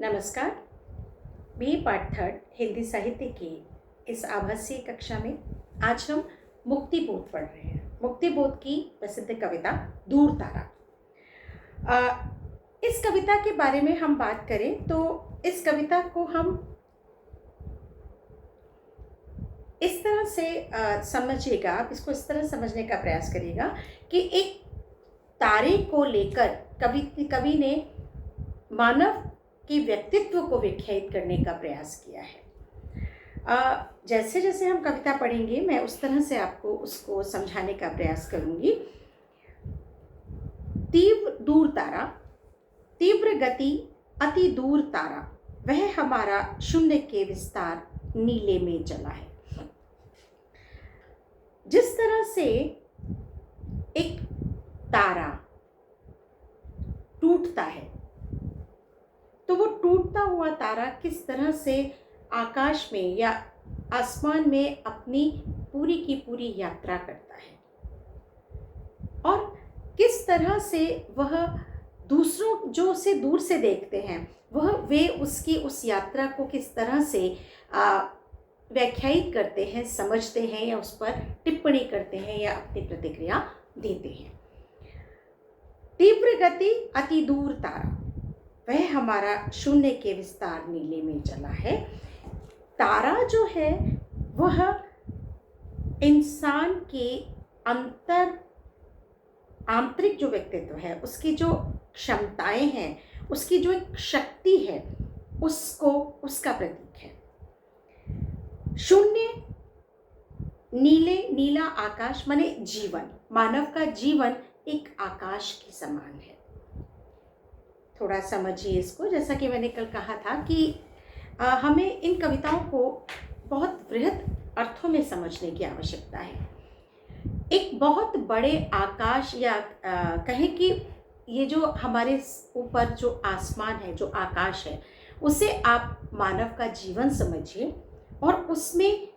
नमस्कार। B part third Hindi साहित्य की इस आभासी कक्षा में आज हम मुक्तिबोध पढ़ रहे हैं। मुक्तिबोध की प्रसिद्ध कविता दूर तारा। इस कविता के बारे में हम बात करें तो इस कविता को हम इस तरह से समझिएगा, आप इसको इस तरह समझने का प्रयास करिएगा कि एक तारे को लेकर कवि ने मानव कि व्यक्तित्व को व्याख्यायित करने का प्रयास किया है। जैसे जैसे हम कविता पढ़ेंगे मैं उस तरह से आपको उसको समझाने का प्रयास करूंगी। तीव्र दूर तारा, तीव्र गति अति दूर तारा, वह हमारा शून्य के विस्तार नीले में जला है। जिस तरह से एक तारा टूटता है तो वो टूटता हुआ तारा किस तरह से आकाश में या आसमान में अपनी पूरी की पूरी यात्रा करता है और किस तरह से वह दूसरों जो उसे दूर से देखते हैं वे उसकी उस यात्रा को किस तरह से व्याख्यायित करते हैं, समझते हैं या उस पर टिप्पणी करते हैं या अपनी प्रतिक्रिया देते हैं। तीव्र गति अति दूर तारा, वह हमारा शून्य के विस्तार नीले में जला है। तारा जो है वह इंसान के आंतरिक जो व्यक्तित्व है, उसकी जो क्षमताएं हैं, उसकी जो एक शक्ति है, उसका प्रतीक है। शून्य, नीला आकाश माने जीवन, मानव का जीवन एक आकाश के समान है। थोड़ा समझिए इसको। जैसा कि मैंने कल कहा था कि हमें इन कविताओं को बहुत बृहद अर्थों में समझने की आवश्यकता है। एक बहुत बड़े आकाश या कहें कि ये जो हमारे ऊपर जो आसमान है, जो आकाश है, उसे आप मानव का जीवन समझिए और उसमें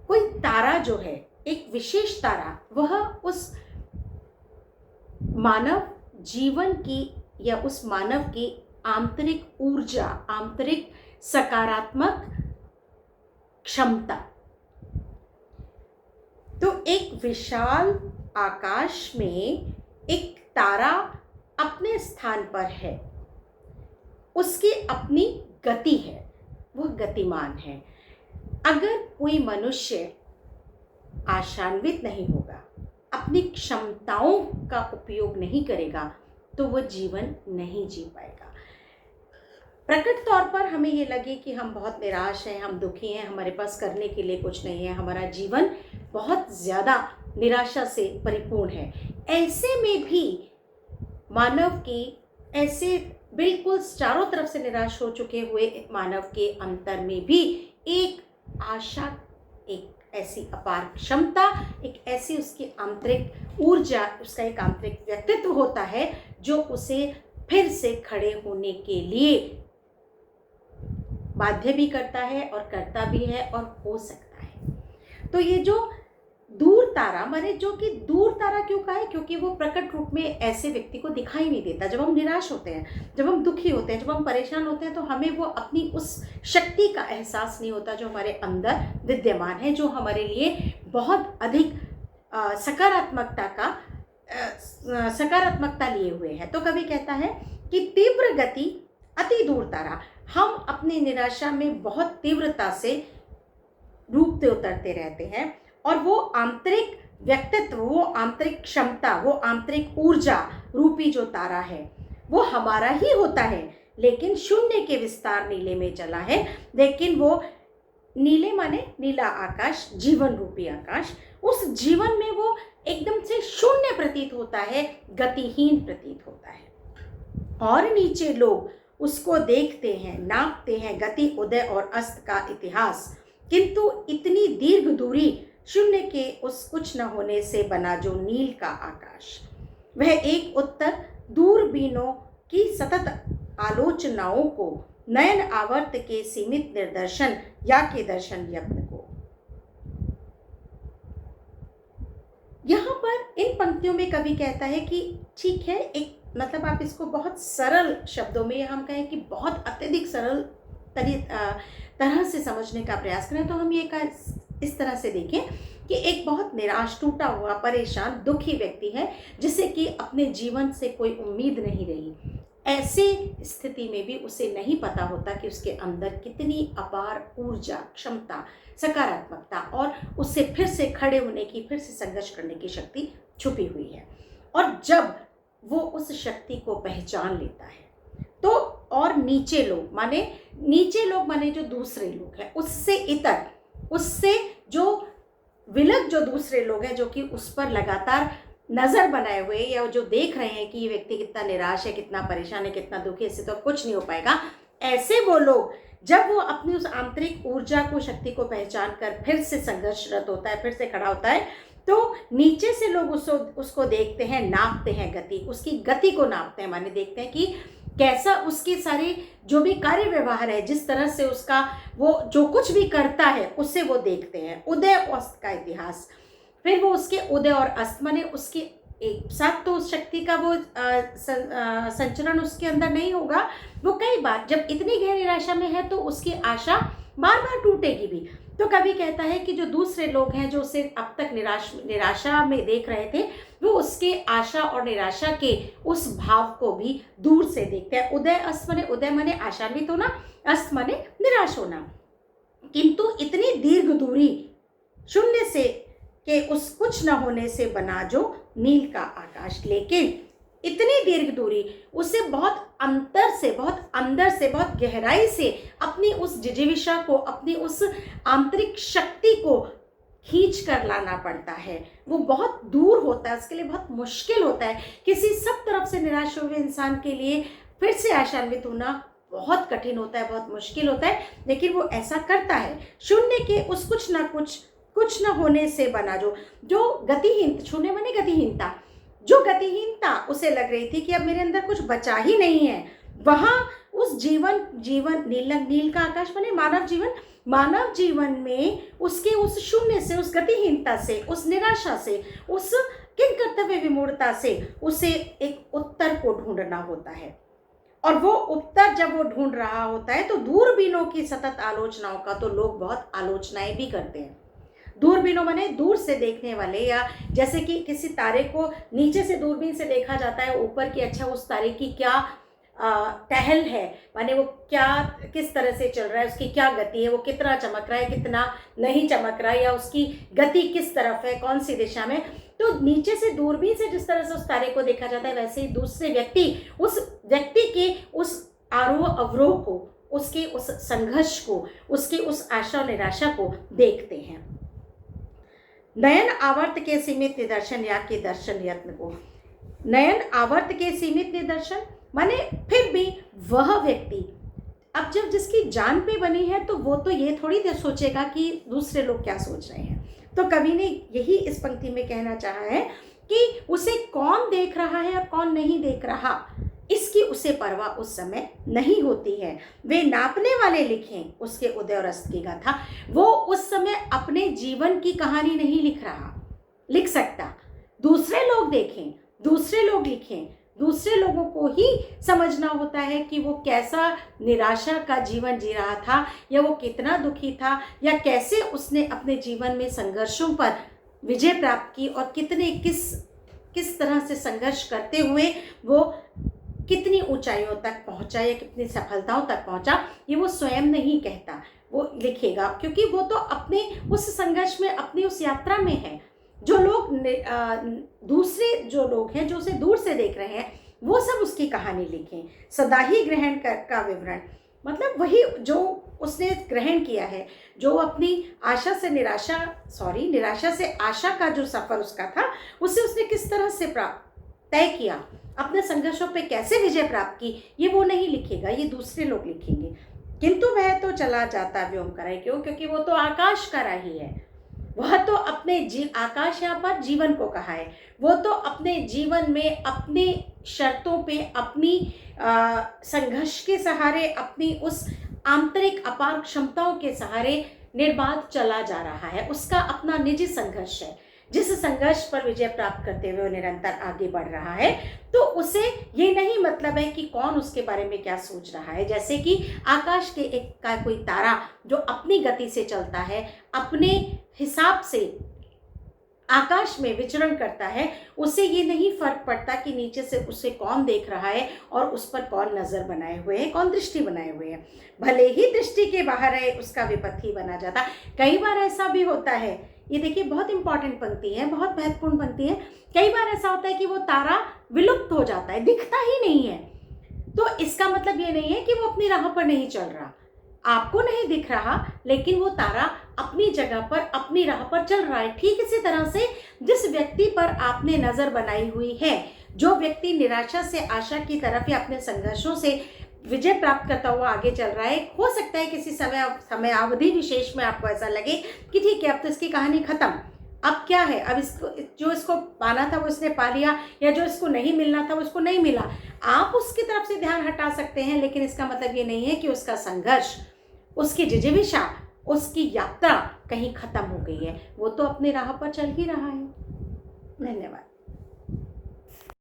कोई तारा जो है, एक विशेष तारा, वह उस मानव जीवन की या उस मानव की आंतरिक ऊर्जा, आंतरिक सकारात्मक क्षमता। तो एक विशाल आकाश में एक तारा अपने स्थान पर है, उसकी अपनी गति है, वह गतिमान है। अगर कोई मनुष्य आशान्वित नहीं होगा, अपनी क्षमताओं का उपयोग नहीं करेगा तो वह जीवन नहीं जी पाएगा। प्रकट तौर पर हमें ये लगे कि हम बहुत निराश हैं, हम दुखी हैं, हमारे पास करने के लिए कुछ नहीं है, हमारा जीवन बहुत ज़्यादा निराशा से परिपूर्ण है। ऐसे में भी मानव की, ऐसे बिल्कुल चारों तरफ से निराश हो चुके हुए मानव के अंतर में भी एक आशा, एक ऐसी अपार क्षमता, एक ऐसी उसकी आंतरिक ऊर्जा, उसका एक आंतरिक व्यक्तित्व होता है जो उसे फिर से खड़े होने के लिए बाध्य भी करता है और करता भी है और हो सकता है। तो ये जो दूर तारा, माने जो कि दूर तारा क्यों कहा है? क्योंकि वो प्रकट रूप में ऐसे व्यक्ति को दिखाई नहीं देता। जब हम निराश होते हैं, जब हम दुखी होते हैं, जब हम परेशान होते हैं, तो हमें वो अपनी उस शक्ति का एहसास नहीं होता जो हमारे अंदर विद्यमान है, जो हमारे लिए बहुत अधिक सकारात्मकता लिए हुए है। तो कवि कहता है कि तीव्र गति अति दूर तारा, हम अपनी निराशा में बहुत तीव्रता से डूबते उतरते रहते हैं और वो आंतरिक व्यक्तित्व, वो आंतरिक क्षमता, वो आंतरिक ऊर्जा रूपी जो तारा है वो हमारा ही होता है, लेकिन शून्य के विस्तार नीले में जला है। लेकिन वो नीले माने नीला आकाश, जीवन रूपी आकाश, उस जीवन में वो एकदम से शून्य प्रतीत होता है, गतिहीन प्रतीत होता है। और नीचे लोग उसको देखते हैं, नापते हैं गति, उदय और अस्त का इतिहास, किंतु इतनी दीर्घ दूरी शून्य के उस कुछ न होने से बना जो नील का आकाश, वह एक उत्तर दूरबीनों की सतत आलोचनाओं को, नयन आवर्त के सीमित निर्दर्शन या के दर्शन यत्न को। यहाँ पर इन पंक्तियों में कवि कहता है कि ठीक है, एक मतलब आप इसको बहुत सरल शब्दों में, या हम कहें कि बहुत अत्यधिक सरल तरह से समझने का प्रयास करें, तो हम ये इस तरह से देखें कि एक बहुत निराश, टूटा हुआ, परेशान, दुखी व्यक्ति है जिसे कि अपने जीवन से कोई उम्मीद नहीं रही। ऐसे स्थिति में भी उसे नहीं पता होता कि उसके अंदर कितनी अपार ऊर्जा, क्षमता, सकारात्मकता और उससे फिर से खड़े होने की, फिर से संघर्ष करने की शक्ति छुपी हुई है। और जब वो उस शक्ति को पहचान लेता है तो, और नीचे लोग माने जो दूसरे लोग हैं, उससे इतर, उससे जो विलग जो दूसरे लोग हैं, जो कि उस पर लगातार नज़र बनाए हुए, या जो देख रहे हैं कि ये व्यक्ति कितना निराश है, कितना परेशान है, कितना दुखी है, इससे तो कुछ नहीं हो पाएगा, ऐसे वो लोग जब वो अपनी उस आंतरिक ऊर्जा को, शक्ति को पहचान कर फिर से संघर्षरत होता है, फिर से खड़ा होता है, तो नीचे से लोग उसको देखते हैं, नापते हैं गति, उसकी गति को नापते हैं, माने देखते हैं कि कैसा उसके सारे जो भी कार्य व्यवहार है, जिस तरह से उसका वो जो कुछ भी करता है, उससे वो देखते हैं उदय अस्त का इतिहास। फिर वो उसके उदय और अस्त, माने उसके एक साथ तो उस शक्ति का वो संचरण उसके अंदर नहीं होगा। वो कई बार जब इतनी गहरी निराशा में है तो उसकी आशा बार बार टूटेगी भी। तो कभी कहता है कि जो दूसरे लोग हैं, जो उसे अब तक निराशा में देख रहे थे, वो उसके आशा और निराशा के उस भाव को भी दूर से देखते हैं। उदय अस्त माने, उदय माने आशान्वित होना, अस्त माने निराश होना। किंतु इतनी दीर्घ दूरी शून्य से के उस कुछ न होने से बना जो नील का आकाश, लेकिन इतनी दीर्घ दूरी उसे बहुत अंतर से, बहुत अंदर से, बहुत गहराई से अपनी उस जिजीविषा को, अपनी उस आंतरिक शक्ति को खींच कर लाना पड़ता है। वो बहुत दूर होता है, उसके लिए बहुत मुश्किल होता है। किसी सब तरफ से निराश हुए इंसान के लिए फिर से आशान्वित होना बहुत कठिन होता है, बहुत मुश्किल होता है, लेकिन वो ऐसा करता है। शून्य के उस कुछ न होने से बना जो गतिहीन, शून्य माने गतिहीनता, जो गतिहीनता उसे लग रही थी कि अब मेरे अंदर कुछ बचा ही नहीं है, वहां उस जीवन नील का आकाश माने मानव जीवन में उसके उस शून्य से, उस गतिहीनता से, उस निराशा से, उस किंकर्तव्य विमूढ़ता से उसे एक उत्तर को ढूंढना होता है। और वो उत्तर जब वो ढूंढ रहा होता है तो दूरबीनों की सतत आलोचनाओं का तो लोग बहुत आलोचनाएं भी करते हैं। दूरबीनों माने दूर से देखने वाले, या जैसे कि किसी तारे को नीचे से दूरबीन से देखा जाता है ऊपर की, अच्छा उस तारे की क्या टहल है, माने वो क्या किस तरह से चल रहा है, उसकी क्या गति है, वो कितना चमक रहा है, कितना नहीं चमक रहा है, या उसकी गति किस तरफ है, कौन सी दिशा में। तो नीचे से दूरबीन से जिस तरह से उस तारे को देखा जाता है, वैसे ही दूसरे व्यक्ति उस व्यक्ति के उस आरोह अवरोह को, उसके उस संघर्ष को, उसकी उस आशा और निराशा को देखते हैं। नयन आवर्त के सीमित निदर्शन या के दर्शन यत्न को, नयन आवर्त के सीमित निदर्शन माने फिर भी वह व्यक्ति अब जब जिसकी जान पे बनी है तो वो तो ये थोड़ी देर सोचेगा कि दूसरे लोग क्या सोच रहे हैं। तो कवि ने यही इस पंक्ति में कहना चाहा है कि उसे कौन देख रहा है और कौन नहीं देख रहा, इसकी उसे परवाह उस समय नहीं होती है। वे नापने वाले लिखें उसके उदय और अस्त की गाथा, वो उस समय अपने जीवन की कहानी नहीं लिख सकता। दूसरे लोग देखें, दूसरे लोग लिखें, दूसरे लोगों को ही समझना होता है कि वो कैसा निराशा का जीवन जी रहा था, या वो कितना दुखी था, या कैसे उसने अपने जीवन में संघर्षों पर विजय प्राप्त की, और किस तरह से संघर्ष करते हुए वो कितनी ऊंचाइयों तक पहुंचा या कितनी सफलताओं तक पहुंचा, ये वो स्वयं नहीं कहता, वो लिखेगा, क्योंकि वो तो अपने उस संघर्ष में, अपनी उस यात्रा में है। जो लोग दूसरे जो लोग हैं जो उसे दूर से देख रहे हैं, वो सब उसकी कहानी लिखें। सदा ही ग्रहण का विवरण, मतलब वही जो उसने ग्रहण किया है, जो अपनी निराशा से आशा का जो सफर उसका था, उससे उसने किस तरह से तय किया, अपने संघर्षों पे कैसे विजय प्राप्त की, ये वो नहीं लिखेगा, ये दूसरे लोग लिखेंगे। किंतु वह तो चला जाता व्योम कराए, क्यों? क्योंकि वो तो आकाश का राही है। वह तो अपने आकाश यहाँ पर जीवन को कहा है, वो तो अपने जीवन में अपने शर्तों पे, अपनी संघर्ष के सहारे, अपनी उस आंतरिक अपार क्षमताओं के सहारे निर्बाध चला जा रहा है। उसका अपना निजी संघर्ष है, जिस संघर्ष पर विजय प्राप्त करते हुए वो निरंतर आगे बढ़ रहा है, तो उसे ये नहीं मतलब है कि कौन उसके बारे में क्या सोच रहा है। जैसे कि आकाश के एक का कोई तारा जो अपनी गति से चलता है, अपने हिसाब से आकाश में विचरण करता है, उससे ये नहीं फर्क पड़ता कि नीचे से उसे कौन देख रहा है और उस पर कौन नजर बनाए हुए है, कौन दृष्टि बनाए हुए है। भले ही दृष्टि के बाहर है, उसका विपत्ति बना जाता। कई बार ऐसा भी होता है, ये देखिए बहुत इंपॉर्टेंट पंक्ति है, बहुत महत्वपूर्ण पंक्ति है। कई बार ऐसा होता है कि वो तारा विलुप्त हो जाता है, दिखता ही नहीं है। तो इसका मतलब ये नहीं है कि वो अपनी राह पर नहीं चल रहा, आपको नहीं दिख रहा, लेकिन वो तारा अपनी जगह पर अपनी राह पर चल रहा है। ठीक इसी तरह से जिस व्यक्ति पर आपने नजर बनाई हुई है, जो व्यक्ति निराशा से आशा की तरफ या अपने संघर्षों से विजय प्राप्त करता हुआ आगे चल रहा है, हो सकता है किसी समय अवधि विशेष में आपको ऐसा लगे कि ठीक है अब तो इसकी कहानी खत्म, अब क्या है, अब इसको जो इसको पाना था वो इसने पा लिया, या जो इसको नहीं मिलना था वो इसको नहीं मिला। आप उसकी तरफ से ध्यान हटा सकते हैं, लेकिन इसका मतलब ये नहीं है कि उसका संघर्ष, उसकी जिजीविषा, उसकी यात्रा कहीं खत्म हो गई है। वो तो अपनी राह पर चल ही रहा है। धन्यवाद।